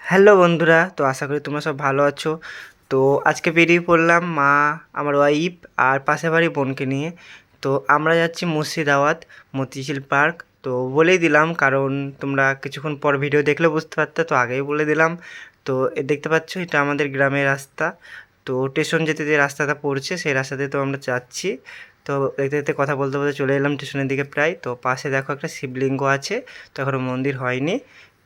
Hello বন্ধুরা, তো আশা করি তোমরা সব ভালো আছো। তো আজকে বেরিয়ে পড়লাম মা, আমার ওয়াইফ আর পাশের বাড়ি বোনকে নিয়ে। তো আমরা যাচ্ছি মুর্শিদাবাদ মতিঝিল পার্ক। তো বলেই দিলাম, কারণ তোমরা কিছুক্ষণ পর ভিডিও দেখলে বুঝতে পারতে, তো আগেই বলে দিলাম। তো দেখতে পাচ্ছ এটা আমাদের গ্রামের রাস্তা। তো স্টেশন যেতে যে রাস্তাটা পড়ছে সেই রাস্তাতে তো আমরা যাচ্ছি। তো দেখতে দেখতে কথা বলতে বলতে চলে এলাম স্টেশনের দিকে প্রায়। তো পাশে দেখো একটা শিবলিঙ্গ আছে, তো এখনও মন্দির হয়নি।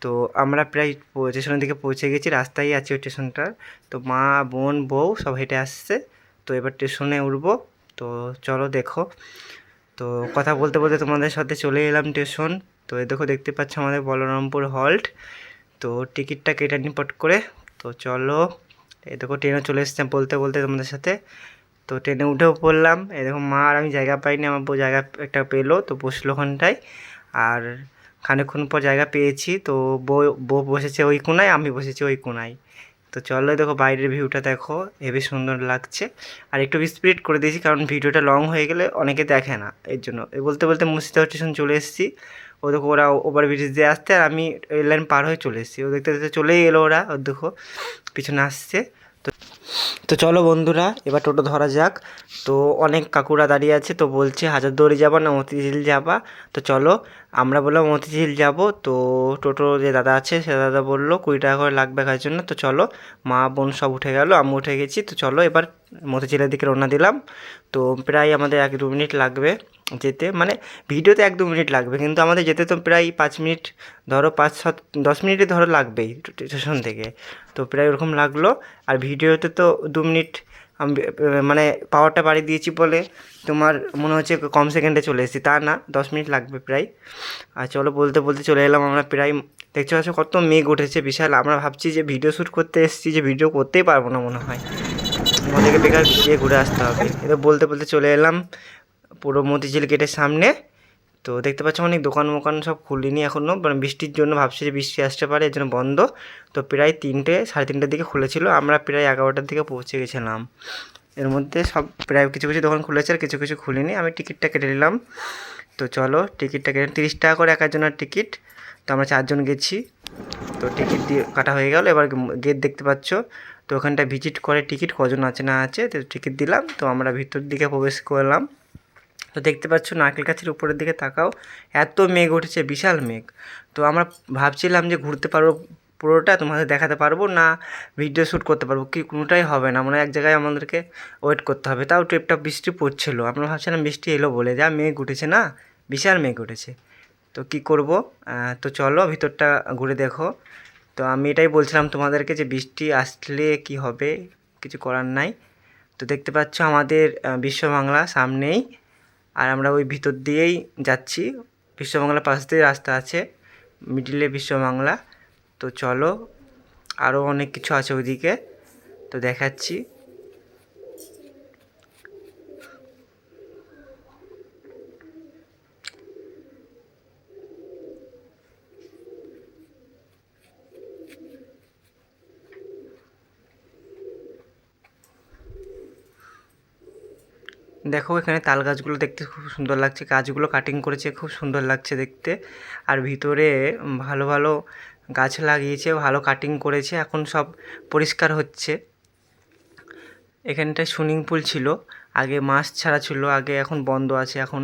তো আমরা প্রায় স্টেশনের দিকে পৌঁছে গেছি, রাস্তায় আছে ওই স্টেশনটার। তো মা, বোন, বউ সব হেঁটে আসছে। তো এবার স্টেশনে উঠবো। তো চলো দেখো। তো কথা বলতে বলতে তোমাদের সাথে চলে এলাম স্টেশন। তো এই দেখো, দেখতে পাচ্ছ আমাদের বলরামপুর হল্ট। তো টিকিটটা কেটে নিই পট করে। তো চলো, এই দেখো ট্রেনে চলে এসেছে বলতে বলতে তোমাদের সাথে। তো ট্রেনে উঠেও পড়লাম। এই দেখো মা আর আমি জায়গা পাইনি, আমার বউ জায়গা একটা পেলো, তো বসলো ওখানটায়। আর খানিকক্ষণ পর জায়গা পেয়েছি। তো বউ বউ বসেছে ওই কোণায়, আমি বসেছি ওই কোণায়। তো চলো দেখো বাইরের ভিউটা দেখো, হেবি সুন্দর লাগছে। আর একটু স্পিড করে দিয়েছি, কারণ ভিডিওটা লং হয়ে গেলে অনেকে দেখে না, এর জন্য। এই বলতে বলতে মুর্শিদাবাদ স্টেশন চলে এসেছি। ও দেখো ওরা ওভার ব্রিজ দিয়ে আসতে, আর আমি রেল লাইন পার হয়ে চলে এসেছি। ও দেখতে দেখতে চলেই এলো ওরা, ওর দেখো পিছনে আসছে। তো তো চলো বন্ধুরা, এবার টোটো ধরা যাক। তো অনেক কাকুরা দাঁড়িয়ে আছে, তো বলছে হাজারদুয়ারি যাবা না মতিঝিল যাবা। তো চলো, আমরা বললাম মতিঝিল যাব। তো টোটো যে দাদা আছে সে দাদা বললো 20 টাকা করে লাগবে একার জন্য। তো চলো, মা বোন সব উঠে গেল, আমি উঠে গেছি। তো চলো এবার মতিঝিলের দিকে রওনা দিলাম। তো প্রায় আমাদের 1-2 মিনিট লাগবে যেতে, মানে ভিডিওতে 1-2 মিনিট লাগবে, কিন্তু আমাদের যেতে তো প্রায় 5 মিনিট, ধরো 5-7-10 মিনিটে ধরো লাগবেই স্টেশন থেকে। তো প্রায় ওরকম লাগলো। আর ভিডিওতে তো 2 মিনিট আমি মানে পাওয়ারটা বাড়িয়ে দিয়েছি বলে তোমার মনে হচ্ছে কম সেকেন্ডে চলে এসেছি, তা না, 10 মিনিট লাগবে প্রায়। আর চলো বলতে বলতে চলে এলাম আমরা প্রায়। দেখতে পাচ্ছ কত মেঘ উঠেছে বিশাল। আমরা ভাবছি যে ভিডিও শ্যুট করতে এসেছি, যে ভিডিও করতেই পারবো না মনে হয়, আমাদেরকে বেকার গিয়ে ঘুরে আসতে হবে। এটা বলতে বলতে চলে এলাম পুরো মতিঝিল গেটের সামনে। তো দেখতে পাচ্ছ অনেক দোকান মোকান সব খুলিনি এখনও, মানে বৃষ্টির জন্য, ভাবছি যে বৃষ্টি আসতে পারে এর জন্য বন্ধ। তো প্রায় 3-3:30টার দিকে খুলেছিল, আমরা প্রায় 11টার দিকে পৌঁছে গেছিলাম। এর মধ্যে সব প্রায় কিছু কিছু দোকান খুলেছে আর কিছু কিছু খুলিনি। আমি টিকিটটা কেটে নিলাম। তো চলো টিকিটটা কেটে, 30 টাকা করে একার জনের টিকিট। তো আমরা 4 জন গেছি। তো টিকিট দিয়ে কাটা হয়ে গেল। এবার গেট দেখতে পাচ্ছ, তো ওখানটা ভিজিট করে টিকিট কজন আছে না আছে, তো টিকিট দিলাম। তো আমরা ভিতর দিকে প্রবেশ করলাম। তো দেখতে পাচ্ছ নারকেল গাছের উপরের দিকে তাকাও, এত মেঘ উঠেছে, বিশাল মেঘ। তো আমরা ভাবছিলাম যে ঘুরতে পারবো পুরোটা, তোমাদের দেখাতে পারবো না, ভিডিও শ্যুট করতে পারবো কি, কোনোটাই হবে না, মানে এক জায়গায় আমাদেরকে ওয়েট করতে হবে। তাও ট্রিপটা বৃষ্টি পড়ছিলো, আমরা ভাবছিলাম বৃষ্টি এলো বলে, যা মেঘ উঠেছে না, বিশাল মেঘ উঠেছে। তো কি করব। তো চলো ভিতরটা ঘুরে দেখো। তো আমি এটাই বলছিলাম তোমাদেরকে যে বৃষ্টি আসলে কি হবে, কিছু করার নাই। তো দেখতে পাচ্ছ আমাদের বিশ্ব বাংলা সামনেই, আর আমরা ওই ভিতর দিয়েই যাচ্ছি। বিশ্ববাংলার পাশ দিয়ে রাস্তা আছে, মিডিলে বিশ্ববাংলা। তো চলো, আরও অনেক কিছু আছে ওইদিকে, তো দেখাচ্ছি। দেখো এখানে তাল গাছগুলো দেখতে খুব সুন্দর লাগছে, গাছগুলো কাটিং করেছে, খুব সুন্দর লাগছে দেখতে। আর ভিতরে ভালো ভালো গাছ লাগিয়েছে, ভালো কাটিং করেছে, এখন সব পরিষ্কার হচ্ছে। এখানটায় সুইমিং পুল ছিল আগে, মাছ ছাড়া ছিল আগে, এখন বন্ধ আছে। এখন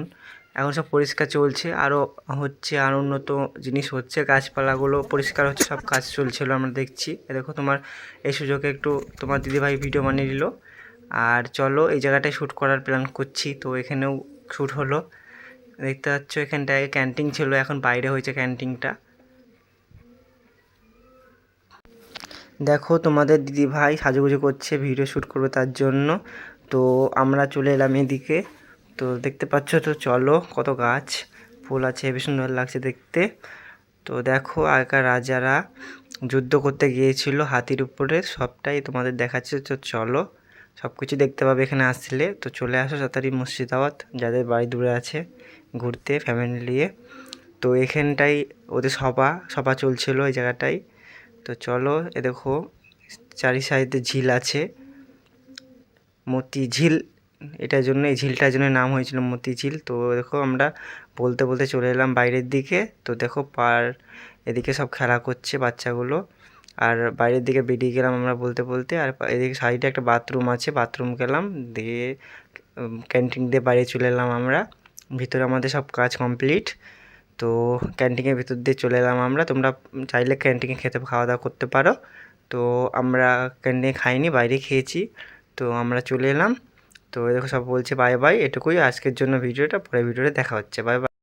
এখন সব পরিষ্কার চলছে, আরও হচ্ছে, আরও উন্নত জিনিস হচ্ছে, গাছপালাগুলো পরিষ্কার হচ্ছে, সব কাজ চলছিল আমরা দেখছি। দেখো তোমার এই সুযোগে একটু তোমার দিদিভাই ভিডিও বানিয়ে দিল। আর চলো এই জায়গাটায় শ্যুট করার প্ল্যান করছি, তো এখানেও শ্যুট হলো। দেখতে পাচ্ছ এখানটায় ক্যান্টিন ছিল, এখন বাইরে হয়েছে ক্যান্টিনটা। দেখো তোমাদের দিদিভাই সাজুগুজু করছে, ভিডিও শ্যুট করবে তার জন্য। তো আমরা চলে এলাম এদিকে। তো দেখতে পাচ্ছ, তো চলো কত গাছ ফুল আছে, হেবি সুন্দর লাগছে দেখতে। তো দেখো আগেকার রাজারা যুদ্ধ করতে গিয়েছিল হাতির উপরে, সবটাই তোমাদের দেখাচ্ছে। তো চলো সব কিছু দেখতে পাবে এখানে আসলে। তো চলে আসো তাড়াতাড়ি মুর্শিদাবাদ, যাদের বাড়ি দূরে আছে, ঘুরতে ফ্যামিলি নিয়ে। তো এখানটাই ওদের সভা সভা চলছিল এই জায়গাটায়। তো চলো এ দেখো চারি সাইডে ঝিল আছে, মতি ঝিল, এটার জন্য এই ঝিলটার জন্য নাম হয়েছিল মতি ঝিল। তো দেখো আমরা বলতে বলতে চলে এলাম বাইরের দিকে। তো দেখো এদিকে সব খেলা করছে বাচ্চাগুলো, আর বাইরের দিকে বেরিয়ে গেলাম আমরা বলতে বলতে, আর এদিকে সাইডে একটা বাথরুম আছে, বাথরুম গেলাম, দিয়ে ক্যান্টিন দিয়ে বাইরে চলে এলাম আমরা। ভিতরে আমাদের সব কাজ কমপ্লিট। তো ক্যান্টিনের ভিতর দিয়ে চলে এলাম আমরা। তোমরা চাইলে ক্যান্টিনে খাওয়া দাওয়া করতে পারো। তো আমরা ক্যান্টিনে খাইনি, বাইরে খেয়েছি। তো আমরা চলে এলাম। তো দেখো সব বলছে বাই বাই, এটুকুই আজকের জন্য ভিডিওটা, পরের ভিডিওতে দেখা হচ্ছে, বাই বাই।